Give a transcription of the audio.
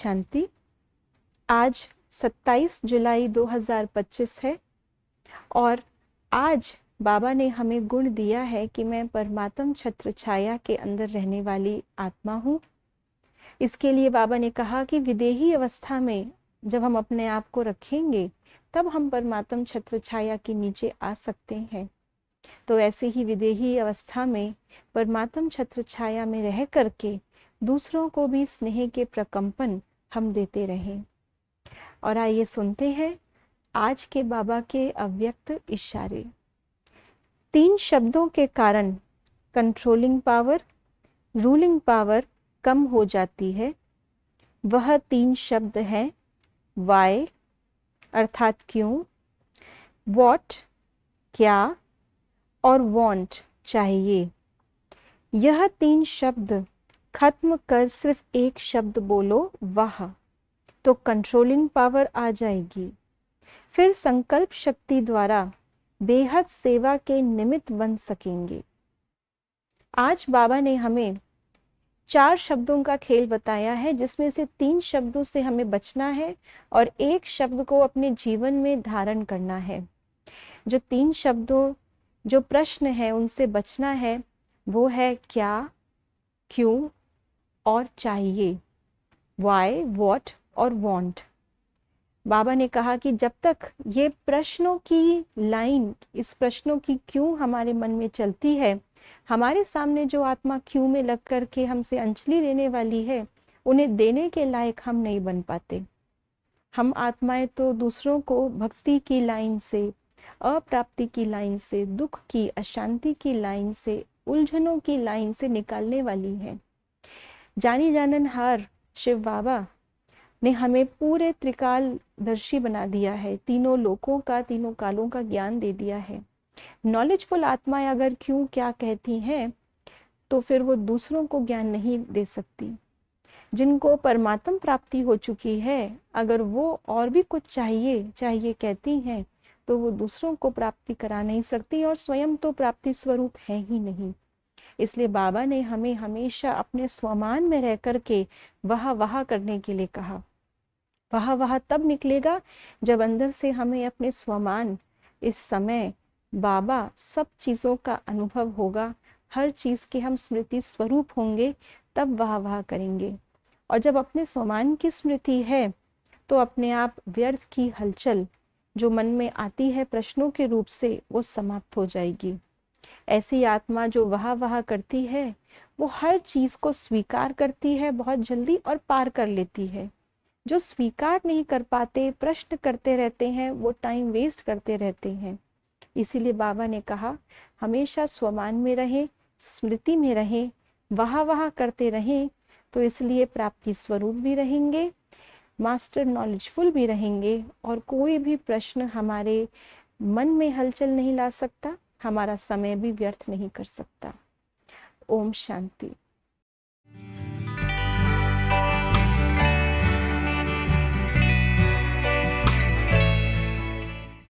शांति। आज 27 जुलाई 2025 है और आज बाबा ने हमें गुण दिया है कि मैं परमात्म छत्र छाया के अंदर रहने वाली आत्मा हूँ। इसके लिए बाबा ने कहा कि विदेही अवस्था में जब हम अपने आप को रखेंगे तब हम परमात्म छत्र छाया के नीचे आ सकते हैं। तो ऐसे ही विदेही अवस्था में परमात्म छत्र छाया में रह करके दूसरों को भी स्नेह के प्रकंपन हम देते रहें। और आइए सुनते हैं आज के बाबा के अव्यक्त इशारे। 3 शब्दों के कारण कंट्रोलिंग पावर, रूलिंग पावर कम हो जाती है। वह 3 शब्द हैं वाई अर्थात क्यों, व्हाट क्या और वांट चाहिए। यह 3 शब्द खत्म कर सिर्फ एक शब्द बोलो वाह, तो कंट्रोलिंग पावर आ जाएगी। फिर संकल्प शक्ति द्वारा बेहद सेवा के निमित्त बन सकेंगे। आज बाबा ने हमें 4 शब्दों का खेल बताया है, जिसमें से 3 शब्दों से हमें बचना है और एक शब्द को अपने जीवन में धारण करना है। जो 3 शब्दों जो प्रश्न है उनसे बचना है वो है क्या, क्यों और चाहिए, वाई, व्हाट और वांट। बाबा ने कहा कि जब तक ये प्रश्नों की लाइन, इस प्रश्नों की क्यों हमारे मन में चलती है, हमारे सामने जो आत्मा क्यों में लग कर के हमसे अंजलि लेने वाली है, उन्हें देने के लायक हम नहीं बन पाते। हम आत्माएं तो दूसरों को भक्ति की लाइन से, अप्राप्ति की लाइन से, दुख की, अशांति की लाइन से, उलझनों की लाइन से निकालने वाली है। जानी जाननहार शिव बाबा ने हमें पूरे त्रिकालदर्शी बना दिया है, तीनों लोकों का, तीनों कालों का ज्ञान दे दिया है। नॉलेजफुल आत्माएं अगर क्यों क्या कहती हैं तो फिर वो दूसरों को ज्ञान नहीं दे सकती। जिनको परमात्म प्राप्ति हो चुकी है, अगर वो और भी कुछ चाहिए कहती हैं तो वो दूसरों को प्राप्ति करा नहीं सकती और स्वयं तो प्राप्ति स्वरूप है ही नहीं। इसलिए बाबा ने हमें हमेशा अपने स्वमान में रह करके वाह करने के लिए कहा। वाह तब निकलेगा जब अंदर से हमें अपने स्वमान, इस समय बाबा सब चीज़ों का अनुभव होगा, हर चीज़ के हम स्मृति स्वरूप होंगे, तब वाह करेंगे। और जब अपने स्वमान की स्मृति है तो अपने आप व्यर्थ की हलचल जो मन में आती है प्रश्नों के रूप से, वो समाप्त हो जाएगी। ऐसी आत्मा जो वाह करती है वो हर चीज़ को स्वीकार करती है बहुत जल्दी और पार कर लेती है। जो स्वीकार नहीं कर पाते, प्रश्न करते रहते हैं, वो टाइम वेस्ट करते रहते हैं। इसीलिए बाबा ने कहा हमेशा स्वमान में रहें, स्मृति में रहें, वाह करते रहें, तो इसलिए प्राप्ति स्वरूप भी रहेंगे, मास्टर नॉलेजफुल भी रहेंगे और कोई भी प्रश्न हमारे मन में हलचल नहीं ला सकता, हमारा समय भी व्यर्थ नहीं कर सकता। ओम शांति।